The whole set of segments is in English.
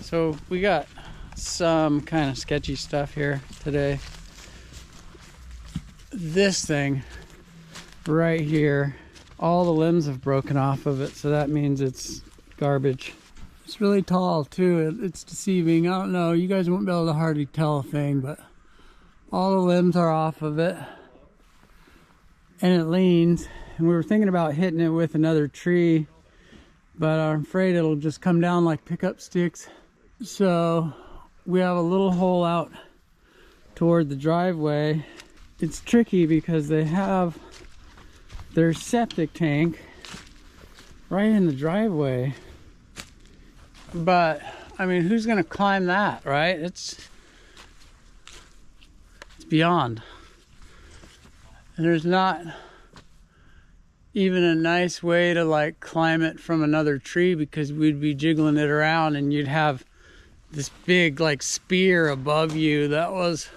So we got some kind of sketchy stuff here today. This thing right here, all the limbs have broken off of it, so that means it's garbage. It's really tall too. It's deceiving. I don't know, you guys won't be able to hardly tell a thing, but all the limbs are off of it and it leans, and we were thinking about hitting it with another tree, but I'm afraid it'll just come down like pickup sticks. So we have a little hole out toward the driveway. It's tricky because they have their septic tank right in the driveway. But I mean, who's gonna climb that, right? It's beyond. And there's not even a nice way to like climb it from another tree, because we'd be jiggling it around and you'd have this big like spear above you that was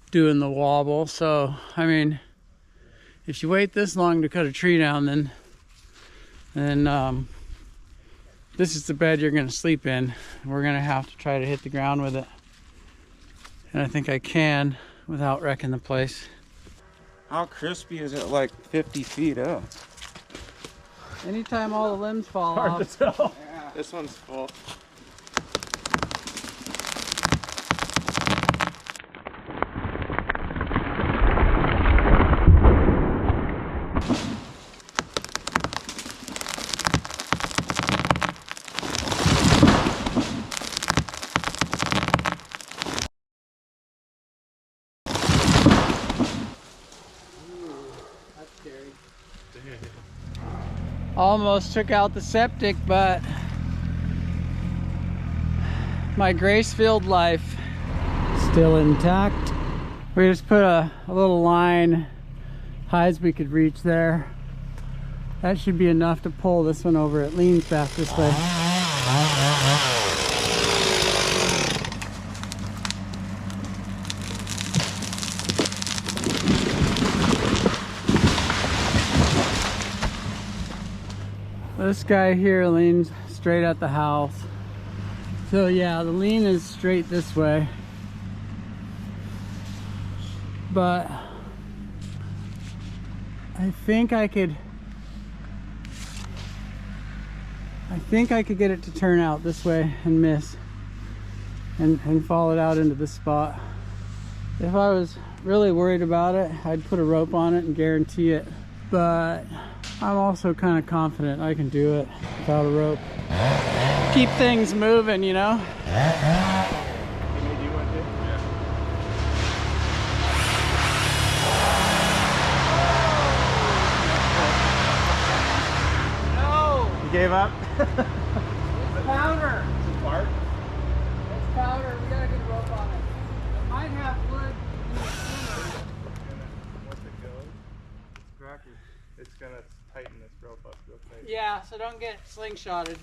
doing the wobble. So I mean, if you wait this long to cut a tree down, then this is the bed you're gonna sleep in. We're gonna have to try to hit the ground with it, and I think I can without wrecking the place. How crispy is it? Like 50 feet up. Anytime all the limbs fall Hard off. to tell. Yeah. This one's full. Almost took out the septic, but my grace-filled life still intact. We just put a little line high as we could reach there. That should be enough to pull this one over. It leans back this way. This guy here leans straight at the house. So yeah, the lean is straight this way. But I think I could get it to turn out this way and miss and fall it out into this spot. If I was really worried about it, I'd put a rope on it and guarantee it. But I'm also kind of confident I can do it without a rope. Keep things moving, you know? No! You gave up? It's powder! Is it bark? It's powder. We gotta get a rope on it. It might have wood in the center. Once it goes, it's cracking. It's gonna tighten this rope up real tight. Yeah, so don't get slingshotted.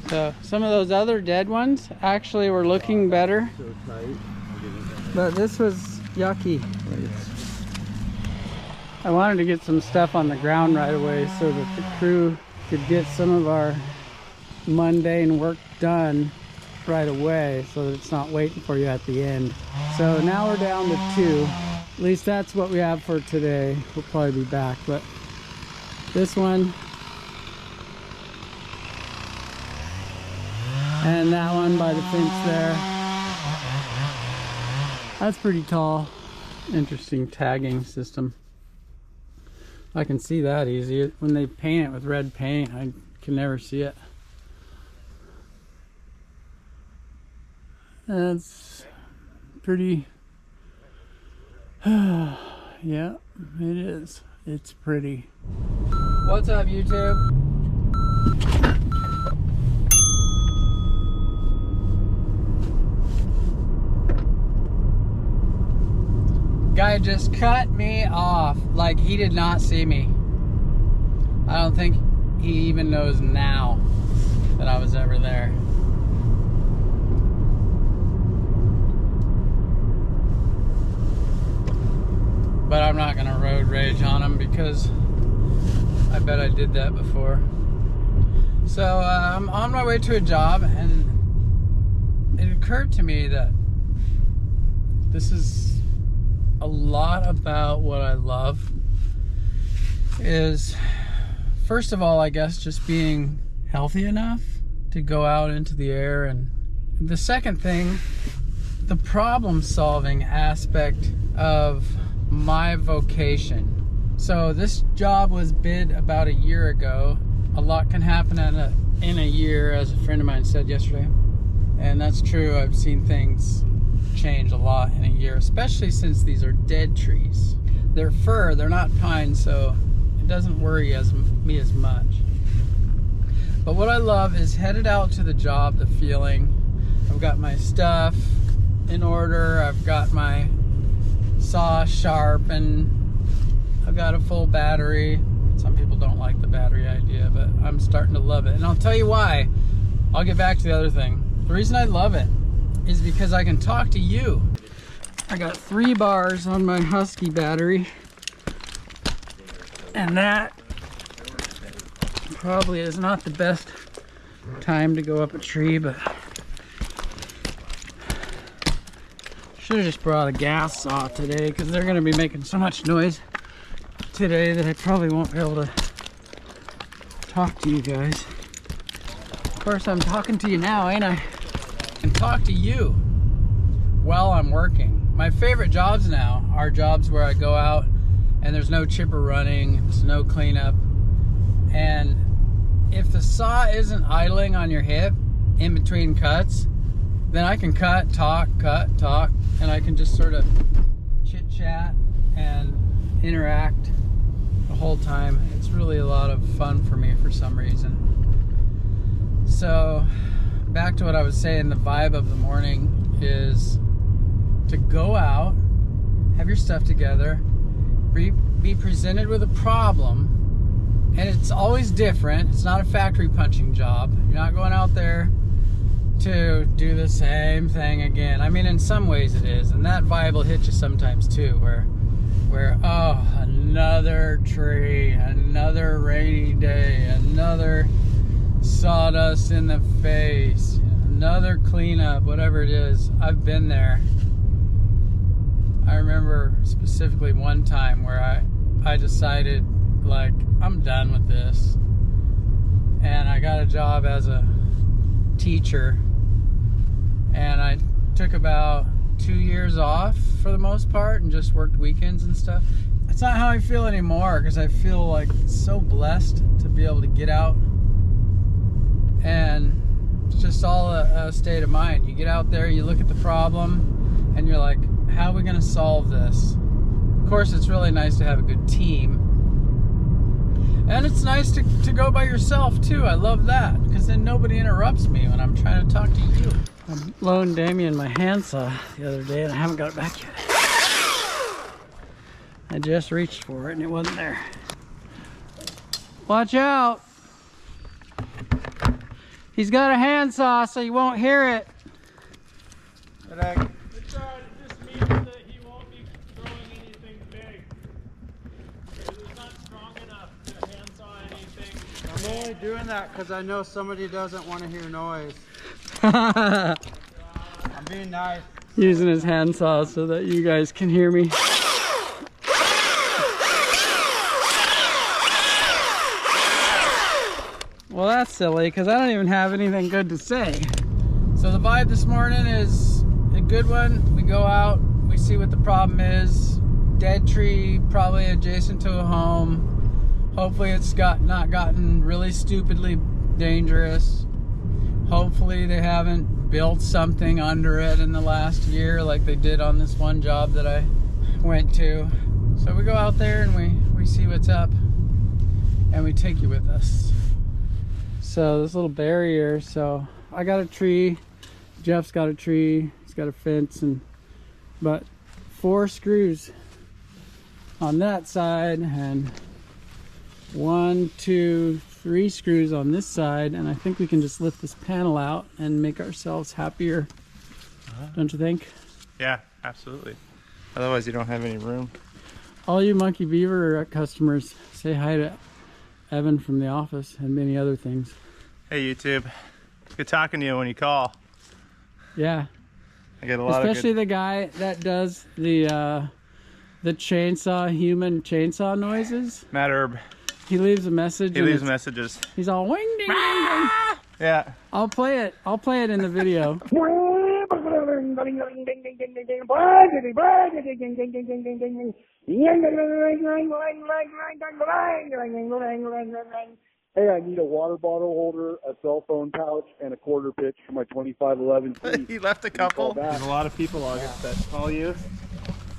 So some of those other dead ones actually were looking better. So tight. But this was yucky. I wanted to get some stuff on the ground right away so that the crew could get some of our mundane work done right away, so that it's not waiting for you at the end. So now we're down to 2. At least that's what we have for today. We'll probably be back, but this one and that one by the fence there. That's pretty tall. Interesting tagging system. I can see that easy. When they paint it with red paint, I can never see it. That's pretty. Yeah, it is. It's pretty. What's up, YouTube? Guy just cut me off like he did not see me. I don't think he even knows now that I was ever there. but I'm not gonna road rage on them because I bet I did that before. So I'm on my way to a job, and it occurred to me that this is a lot about what I love. Is first of all, I guess, just being healthy enough to go out into the air, and the second thing, the problem solving aspect of my vocation. So this job was bid about a year ago. A lot can happen in a year, as a friend of mine said yesterday. And that's true. I've seen things change a lot in a year, especially since these are dead trees. They're fir, they're not pine, so it doesn't worry me as much. But what I love is headed out to the job, the feeling. I've got my stuff in order. I've got my saw sharp, and I've got a full battery. Some people don't like the battery idea, but I'm starting to love it. And I'll tell you why. I'll get back to the other thing. The reason I love it is because I can talk to you. I got 3 bars on my Husky battery, and that probably is not the best time to go up a tree, but should have just brought a gas saw today, because they're going to be making so much noise today that I probably won't be able to talk to you guys. Of course, I'm talking to you now, ain't I? And talk to you while I'm working. My favorite jobs now are jobs where I go out and there's no chipper running, there's no cleanup, and if the saw isn't idling on your hip in between cuts, then I can cut, talk, and I can just sort of chit chat and interact the whole time. It's really a lot of fun for me for some reason. So back to what I was saying, the vibe of the morning is to go out, have your stuff together, be presented with a problem, and it's always different. It's not a factory punching job. You're not going out there to do the same thing again. I mean, in some ways it is, and that vibe will hit you sometimes too, where oh, another tree, another rainy day, another sawdust in the face, another cleanup, whatever it is. I've been there. I remember specifically one time where I decided, like, I'm done with this, and I got a job as a teacher, and I took about 2 years off for the most part and just worked weekends and stuff. That's not how I feel anymore, because I feel like so blessed to be able to get out, and it's just all a state of mind. You get out there, you look at the problem, and you're like, how are we going to solve this? Of course, it's really nice to have a good team, and it's nice to go by yourself too. I love that, because then nobody interrupts me when I'm trying to talk to you. I loaned Damien my handsaw the other day, and I haven't got it back yet. I just reached for it and it wasn't there. Watch out! He's got a handsaw, so you won't hear it. It's alright, it just means that he won't be throwing anything big. Because it's not strong enough to handsaw anything. I'm only doing that because I know somebody doesn't want to hear noise. I'm being nice. Using his handsaw so that you guys can hear me. Well, that's silly, because I don't even have anything good to say. So the vibe this morning is a good one. We go out, we see what the problem is. Dead tree, probably adjacent to a home. Hopefully it's not gotten really stupidly dangerous. Hopefully they haven't built something under it in the last year like they did on this one job that I went to. So we go out there and we see what's up, and we take you with us. So this little barrier, so I got a tree, Jeff's got a tree, he's got a fence, and but 4 screws on that side, and 1, 2, 3 screws on this side, and I think we can just lift this panel out and make ourselves happier. Don't you think? Yeah, absolutely. Otherwise you don't have any room. All you Monkey Beaver customers, say hi to Evan from the office and many other things. Hey YouTube, good talking to you when you call. Yeah. I get a lot especially of the guy that does the chainsaw, human chainsaw noises. Matt Herb. He leaves a message. He leaves messages. He's all wing ding ding ding. Yeah. I'll play it in the video. Hey, I need a water bottle holder, a cell phone pouch, and a quarter pitch for my 2511. He left a couple. There's a lot of people, August, that call you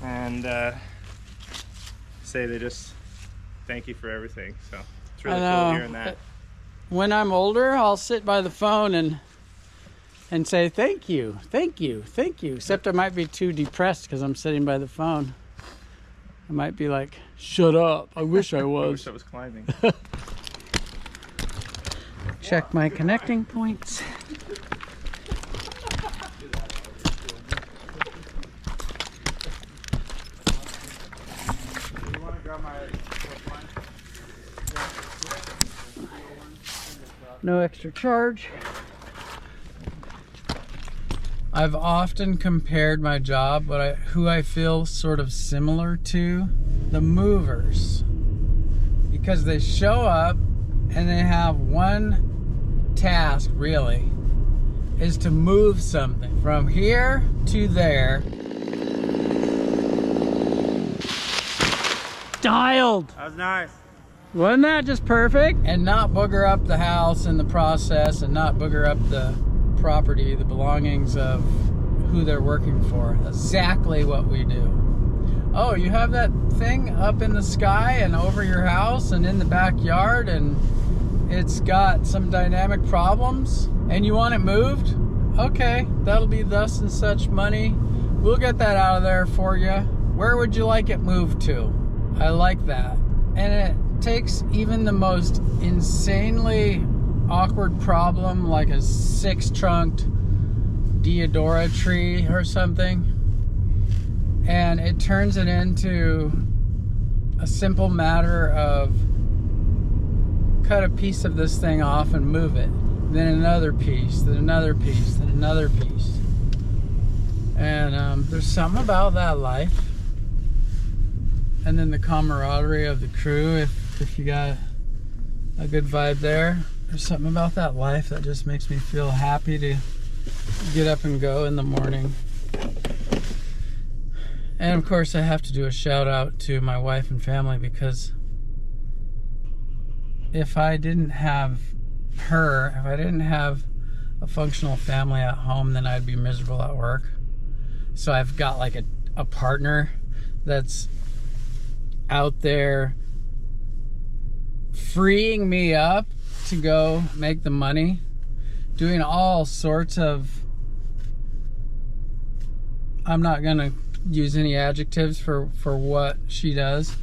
and say they just thank you for everything. So it's really cool hearing that. When I'm older, I'll sit by the phone and say thank you, thank you, thank you. Except I might be too depressed because I'm sitting by the phone. I might be like, shut up. I wish I was. I wish I was climbing. Check my connecting points. No extra charge. I've often compared my job, who I feel sort of similar to, the movers. Because they show up and they have one task, really, is to move something from here to there. Dialed! That was nice. Wasn't that just perfect? And not booger up the house in the process, and not booger up the property, the belongings of who they're working for. Exactly what we do. Oh, you have that thing up in the sky and over your house and in the backyard, and it's got some dynamic problems, and you want it moved? Okay, that'll be thus and such money. We'll get that out of there for you. Where would you like it moved to? I like that. And it takes even the most insanely awkward problem, like a 6-trunked deodora tree or something, and it turns it into a simple matter of cut a piece of this thing off and move it, then another piece, then another piece, then another piece. And there's something about that life. And then the camaraderie of the crew, if you got a good vibe there. There's something about that life that just makes me feel happy to get up and go in the morning. And of course I have to do a shout out to my wife and family, because if I didn't have her, if I didn't have a functional family at home, then I'd be miserable at work. So I've got like a partner that's out there freeing me up to go make the money, doing all sorts of, I'm not gonna use any adjectives for what she does,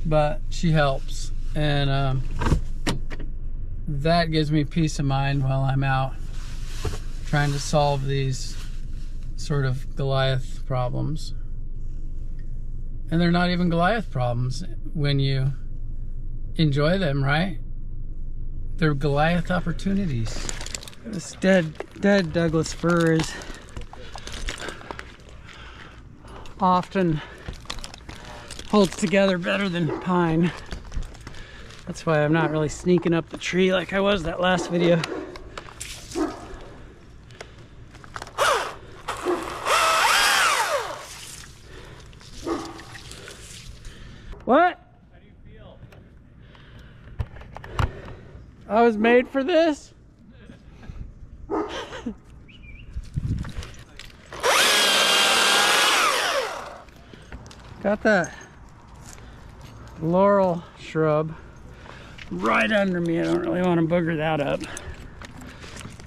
but she helps, and that gives me peace of mind while I'm out trying to solve these sort of Goliath problems. And they're not even Goliath problems when you enjoy them, right? They're Goliath opportunities. This dead Douglas fir is often holds together better than pine. That's why I'm not really sneaking up the tree like I was that last video. What? How do you feel? I was made for this? Got that laurel shrub right under me. I don't really want to booger that up.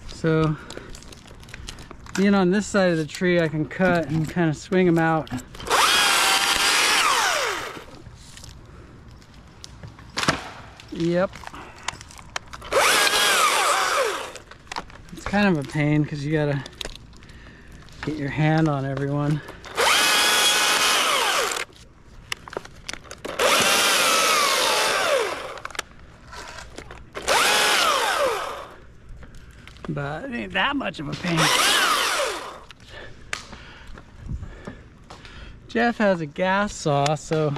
So being on this side of the tree, I can cut and kind of swing them out. Yep. It's kind of a pain because you gotta get your hand on everyone. but it ain't that much of a pain. Jeff has a gas saw, so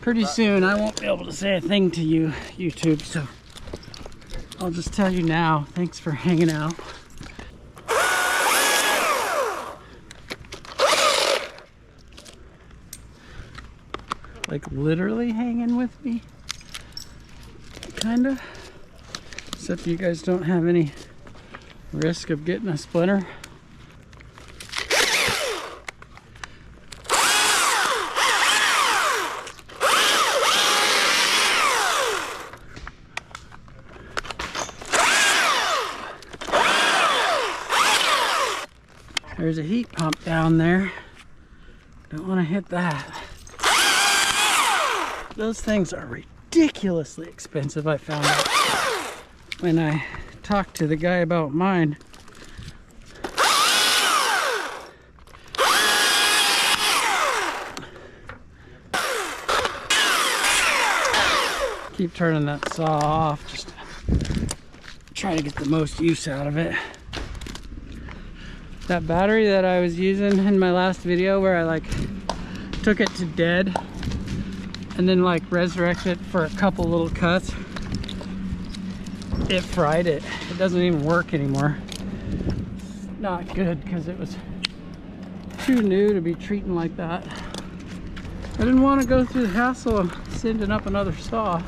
pretty soon I won't be able to say a thing to you, YouTube, so I'll just tell you now. Thanks for hanging out. Like literally hanging with me, kinda. Except you guys don't have any risk of getting a splinter. There's a heat pump down there. Don't want to hit that. Those things are ridiculously expensive, I found out when I talked to the guy about mine. Keep turning that saw off, just try to get the most use out of it. That battery that I was using in my last video where I like took it to dead and then like resurrected it for a couple little cuts, it fried it. It doesn't even work anymore. It's not good because it was too new to be treating like that. I didn't want to go through the hassle of sending up another saw.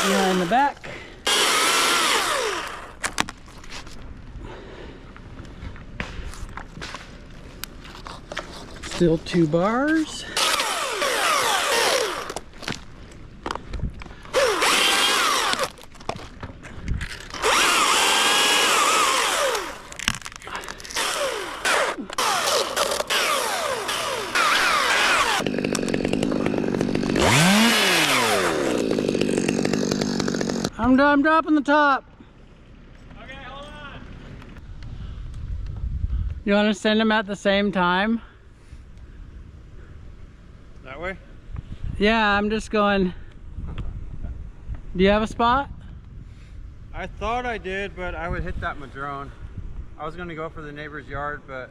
In the back. Still 2 bars. I'm dropping the top. Okay, hold on. You want to send them at the same time? That way? Yeah, I'm just going. Do you have a spot? I thought I did, but I would hit that madrone. I was going to go for the neighbor's yard, but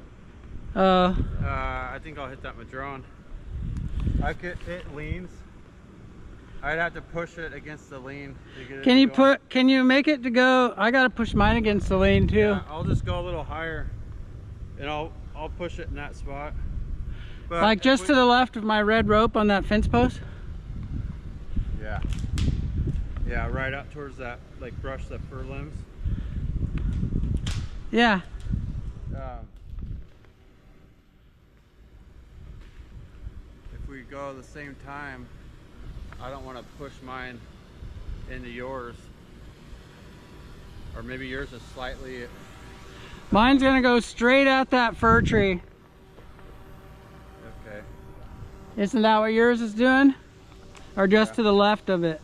I think I'll hit that madrone. It leans. I'd have to push it against the lean to get it Can you make it to go? I gotta push mine against the lean too. Yeah, I'll just go a little higher and I'll push it in that spot. But like just to the left of my red rope on that fence post? Yeah. Yeah, right up towards that, like brush the fir limbs. Yeah. If we go the same time, I don't want to push mine into yours. Or maybe yours is slightly... Mine's gonna go straight at that fir tree. Okay. Isn't that what yours is doing? Or just to the left of it?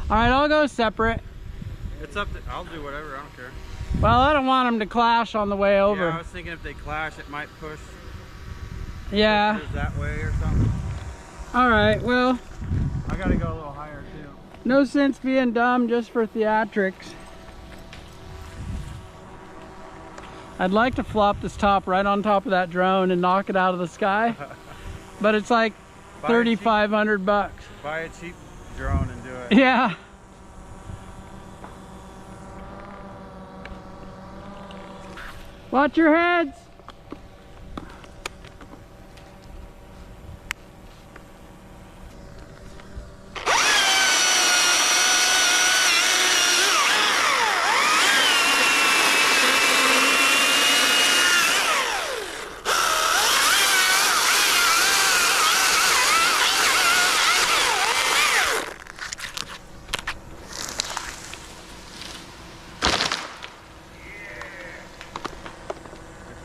Alright, I'll go separate. It's up to... I'll do whatever, I don't care. Well, I don't want them to clash on the way over. Yeah, I was thinking if they clash, it might push... Yeah. Push that way or something. Alright, well... I gotta go a little higher too. No sense being dumb just for theatrics. I'd like to flop this top right on top of that drone and knock it out of the sky. But it's like 3,500 bucks. Buy a cheap drone and do it. Yeah. Watch your heads.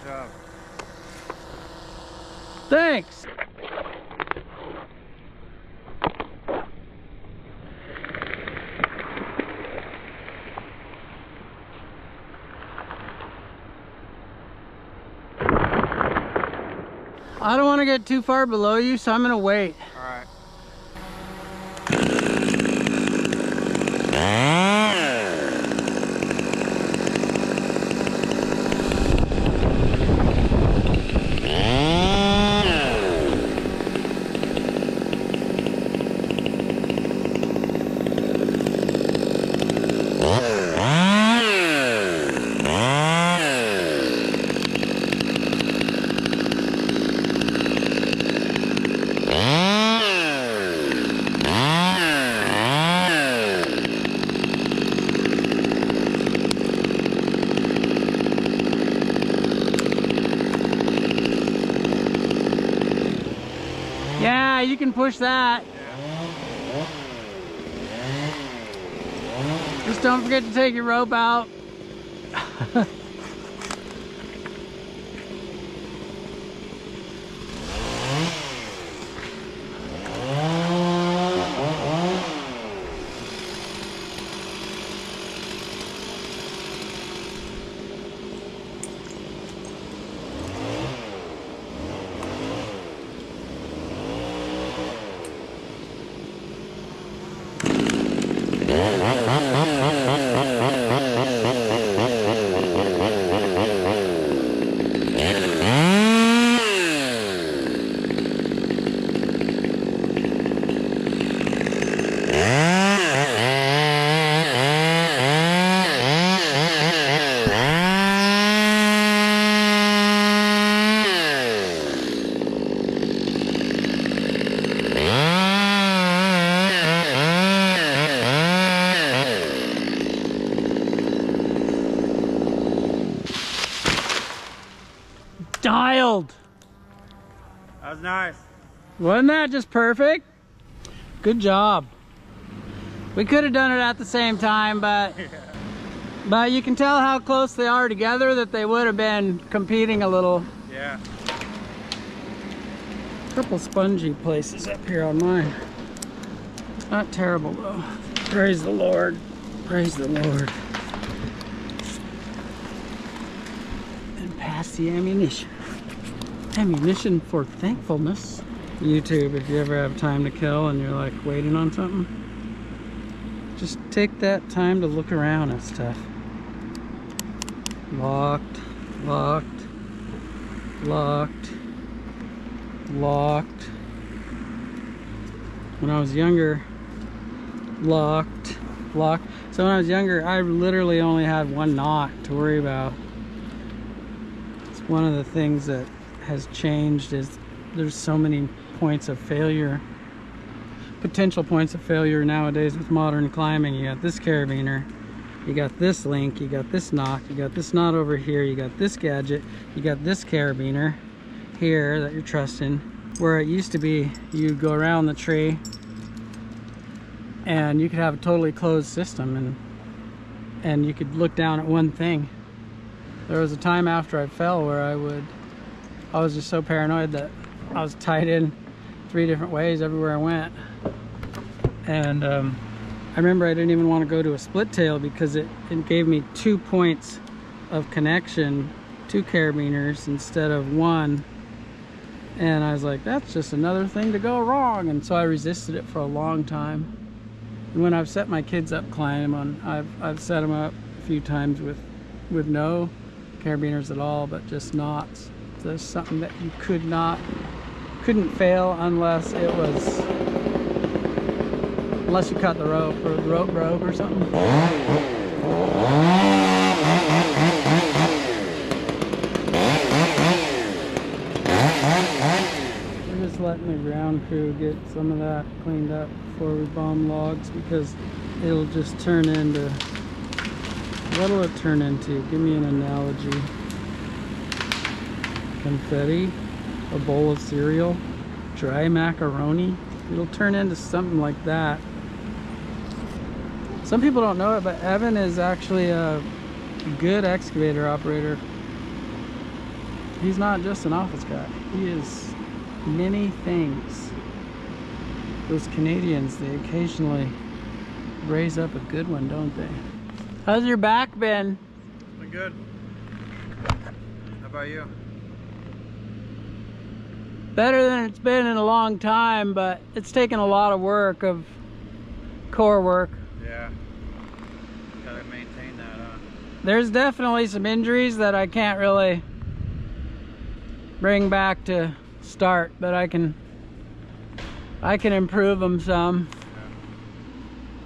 job. Thanks. I don't want to get too far below you, so I'm going to wait. All right. Yeah, you can push that. Just don't forget to take your rope out. Dialed. That was nice. Wasn't that just perfect? Good job. We could have done it at the same time, but you can tell how close they are together that they would have been competing a little. Yeah. A couple spongy places up here on mine. Not terrible though. Praise the Lord. Praise the Lord. And pass the ammunition. Ammunition for thankfulness. YouTube, if you ever have time to kill and you're like waiting on something, just take that time to look around and stuff. Locked, locked, locked, locked. When I was younger, locked, locked. So when I was younger, I literally only had one knot to worry about. It's one of the things that has changed is there's so many points of failure, potential points of failure nowadays with modern climbing. You got this carabiner, you got this link, you got this knot, you got this knot over here, you got this gadget, you got this carabiner here that you're trusting. Where it used to be, you'd go around the tree and you could have a totally closed system and you could look down at one thing. There was a time after I fell where I was just so paranoid that I was tied in 3 different ways everywhere I went. And I remember I didn't even want to go to a split tail because it gave me 2 points of connection, 2 carabiners instead of 1. And I was like, that's just another thing to go wrong. And so I resisted it for a long time. And when I've set my kids up climbing, I've set them up a few times with no carabiners at all, but just knots. There's something that you couldn't fail unless it was, unless you cut the rope or the rope broke or something. We're just letting the ground crew get some of that cleaned up before we bomb logs, because it'll just turn into, what'll it turn into? Give me an analogy. Confetti, a bowl of cereal, dry macaroni. It'll turn into something like that. Some people don't know it, but Evan is actually a good excavator operator. He's not just an office guy. He is many things. Those Canadians, they occasionally raise up a good one, don't they? How's your back been? Been good. How about you? Better than it's been in a long time, but it's taken a lot of work, of core work. Yeah. Gotta maintain that, huh? There's definitely some injuries that I can't really bring back to start, but I can improve them some.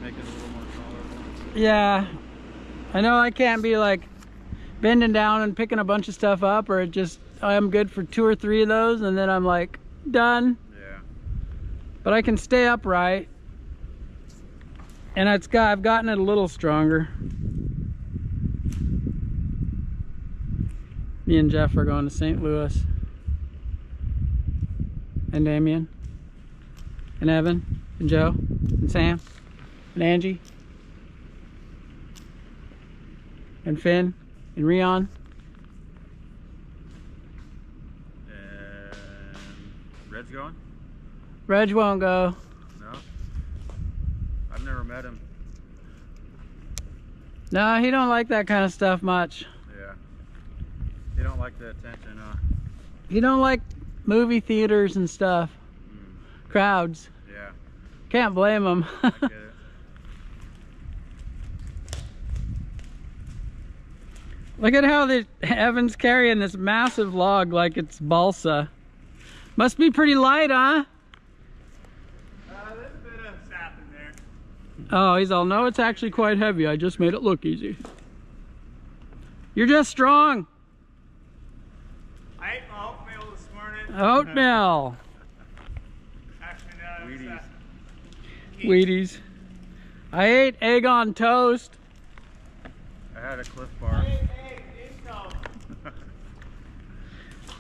Yeah. Make it a little more tolerable. Yeah, I know I can't be like bending down and picking a bunch of stuff up, or it just, I'm good for 2 or 3 of those and then I'm like done. Yeah. But I can stay upright, and I've gotten it a little stronger. Me and Jeff are going to St. Louis, and Damien and Evan and Joe and Sam and Angie and Finn and Rion. And Red's going? Reg won't go. No? I've never met him. No, he don't like that kind of stuff much. Yeah. You don't like the attention, huh? He don't like movie theaters and stuff. Crowds. Yeah. Can't blame him. I get it. Look at how Evan's carrying this massive log like it's balsa. Must be pretty light, huh? There's a bit of sap in there. Oh, he's all, no, it's actually quite heavy. I just made it look easy. You're just strong. I ate my oatmeal this morning. Oatmeal. Actually, no, it was, Wheaties. I ate egg on toast. I had a Cliff I Bar. ate egg, income.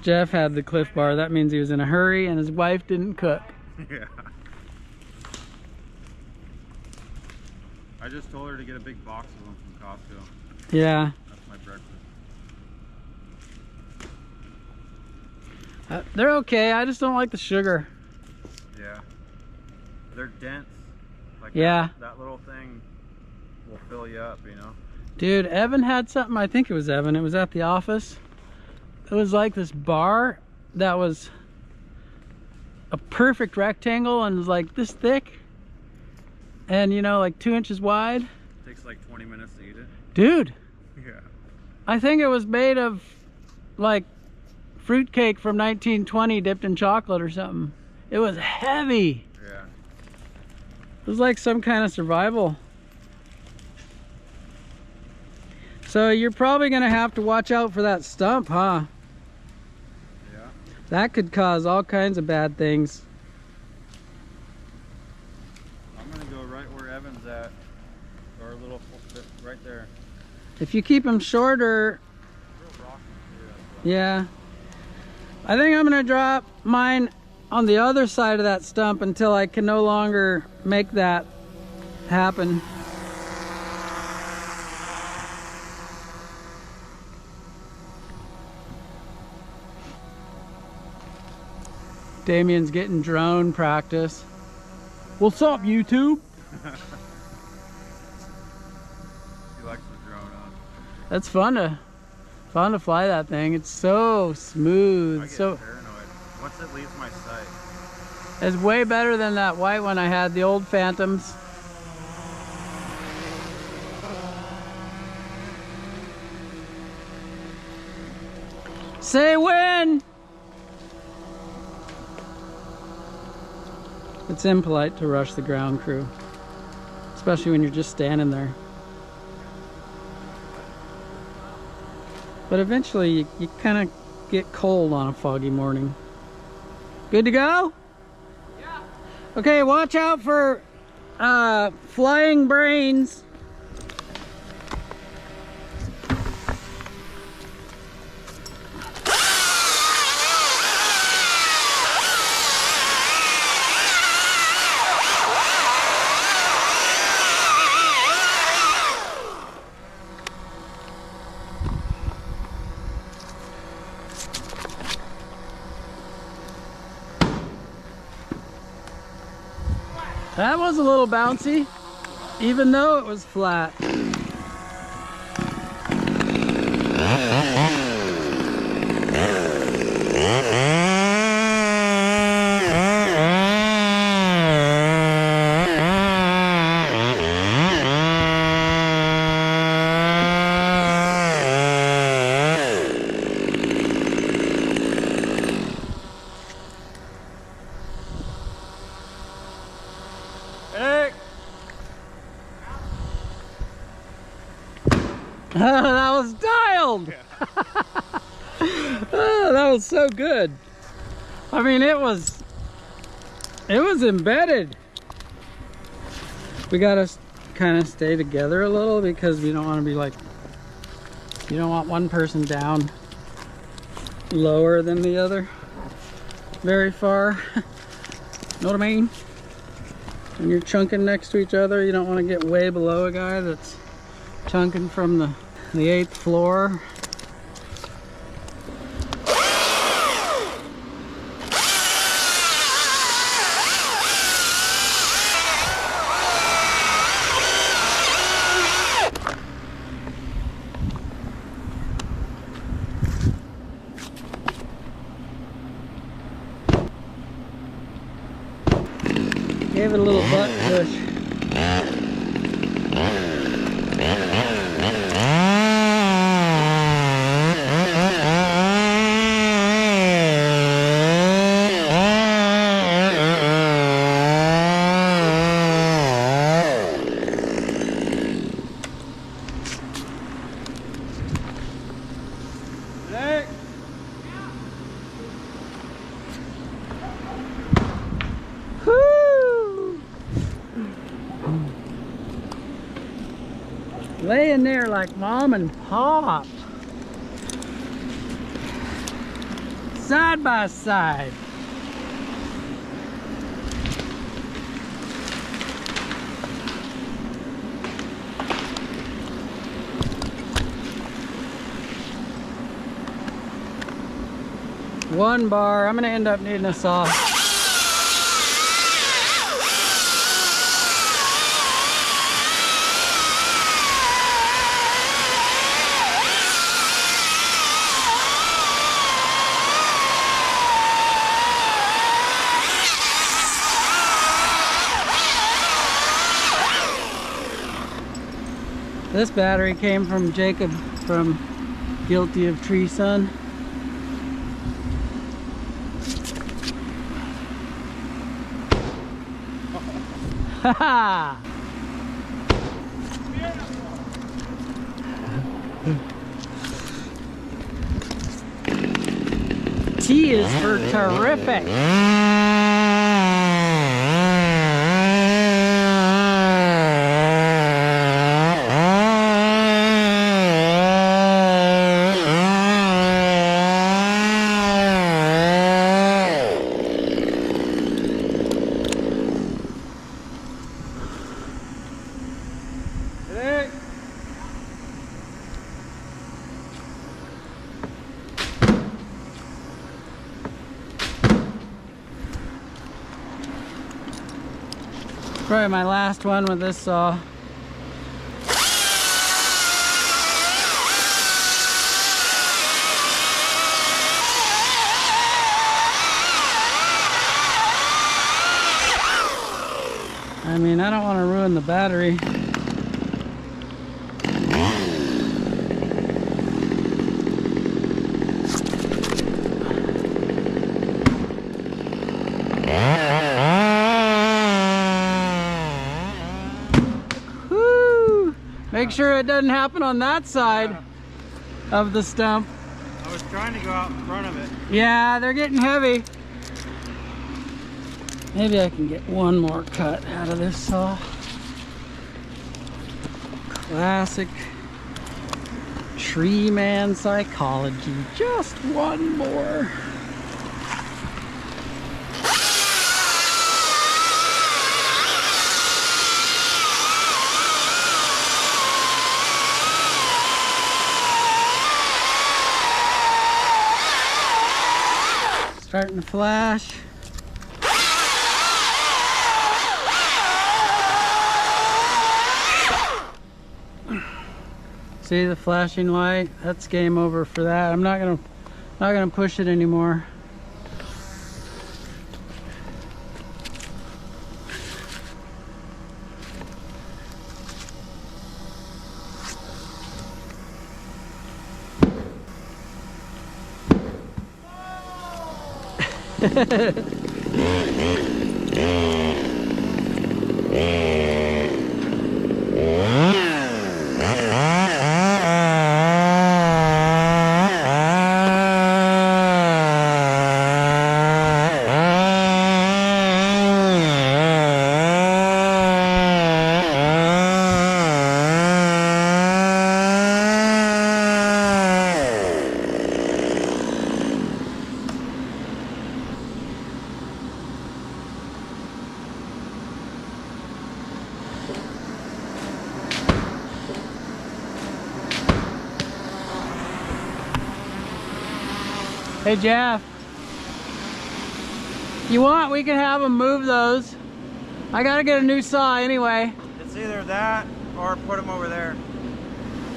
Jeff had the Cliff Bar. That means he was in a hurry and his wife didn't cook. Yeah. I just told her to get a big box of them from Costco. Yeah. That's my breakfast. They're okay. I just don't like the sugar. Yeah. They're dense. Like Yeah. that little thing will fill you up, you know? Dude, Evan had something. I think it was Evan. It was at the office. It was like this bar that was a perfect rectangle and was like this thick. And, you know, like 2 inches wide. Takes like 20 minutes to eat it. Dude, Yeah. I think it was made of like fruitcake from 1920 dipped in chocolate or something. It was heavy. Yeah. It was like some kind of survival. So you're probably gonna have to watch out for that stump, huh? Yeah. That could cause all kinds of bad things. I'm gonna go right where Evan's at. Or a little bit right there. If you keep them shorter, Real rocky too. yeah. I think I'm gonna drop mine on the other side of that stump until I can no longer make that happen. Damien's getting drone practice. What's up, YouTube? He likes the drone on. That's fun to fly that thing. It's so I smooth. get So paranoid. Once it leaves my sight. it's way better than that white one I had, the old Phantoms. Say when. It's impolite to rush the ground crew, especially when you're just standing there. But eventually you kind of get cold on a foggy morning. Good to go? Yeah. Okay, watch out for flying brains. That was a little bouncy, even though it was flat. That was dialed! Yeah. Oh, that was so good. I mean, it was embedded. We gotta kind of stay together a little because we don't want to be like, you don't want one person down lower than the other very far. Know what I mean? When you're chunking next to each other, you don't want to get way below a guy that's chunking from the 8th floor. Gave it a little butt push. Laying there like mom and pop, side by side. One bar. I'm gonna end up needing a saw. This battery came from Jacob from Guilty of Tree Sun. Haha! T is for terrific. Probably my last one with this saw. I mean, I don't want to ruin the battery. Make sure it doesn't happen on that side of the stump. I was trying to go out in front of it. Yeah, they're getting heavy. Maybe I can get one more cut out of this saw. Classic tree man psychology. Just one more. Starting to flash. See the flashing light? That's game over for that. I'm not gonna push it anymore. Hey Jeff, you want, we can have them move those. I gotta get a new saw anyway. It's either that or put them over there.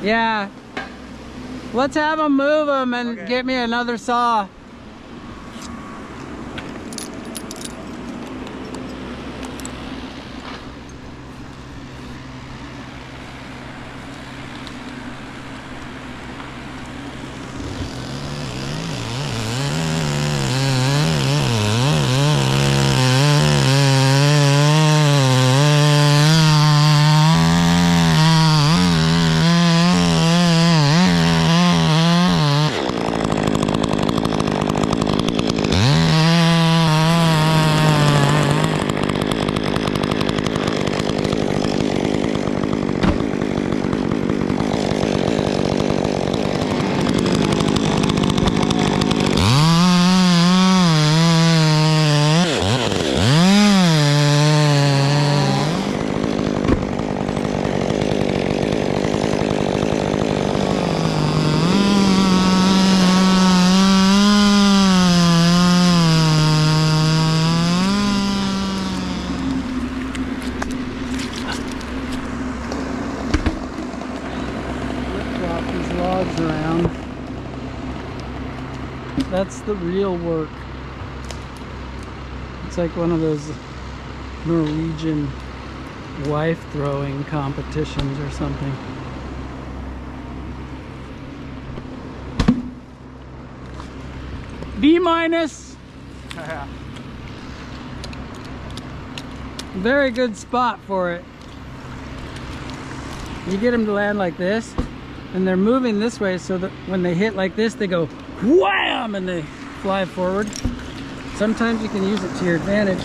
Yeah, let's have them move them and Okay. get me another saw. Around. That's the real work. It's like one of those Norwegian wife throwing competitions or something. B minus. Very good spot for it. You get them to land like this, and they're moving this way so that when they hit like this, they go wham and they fly forward. Sometimes you can use it to your advantage.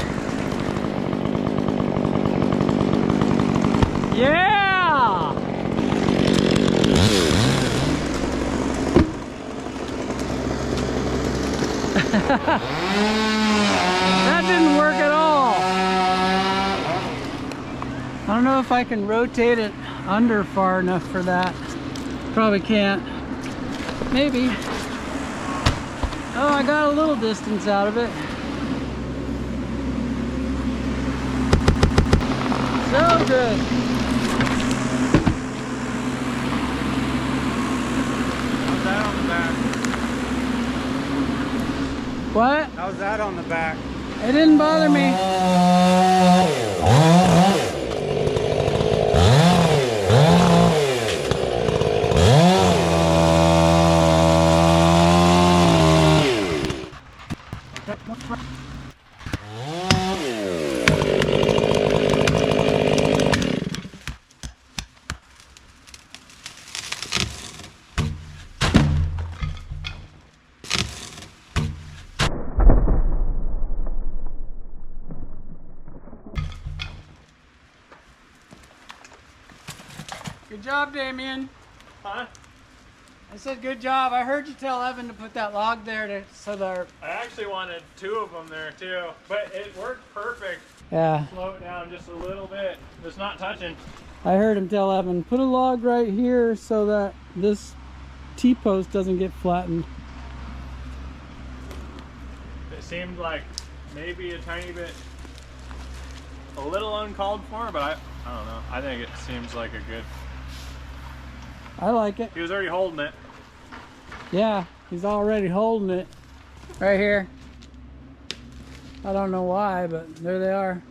Yeah! That didn't work at all. I don't know if I can rotate it under far enough for that. Probably can't. Maybe. Oh, I got a little distance out of it. So good. How's that on the back? What? How's that on the back? It didn't bother me. Good job, Damien. Huh? I said good job. I heard you tell Evan to put that log there so that. I actually wanted 2 of them there too, but it worked perfect. Yeah. Slow it down just a little bit. It's not touching. I heard him tell Evan, put a log right here so that this T-post doesn't get flattened. It seemed like maybe a tiny bit, a little uncalled for, but I don't know. I think it seems like a good. I like it. He was already holding it. Yeah, he's already holding it. Right here. I don't know why, but there they are.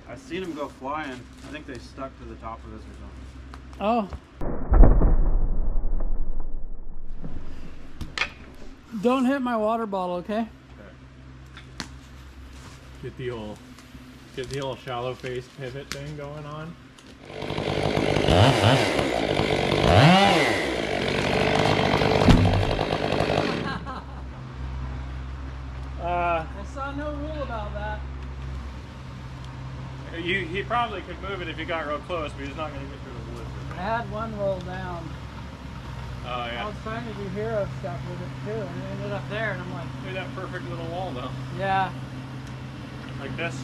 I seen him go flying. I think they stuck to the top of this or something. Oh. Don't hit my water bottle, okay? Get the old shallow face pivot thing going on. I saw no rule about that. He probably could move it if you got real close, but he's not going to get through the woods. I had one roll down. Oh I yeah. was trying to do hero stuff with it too, and it ended up there, and I'm like, Look at that perfect little wall though. yeah. Like this.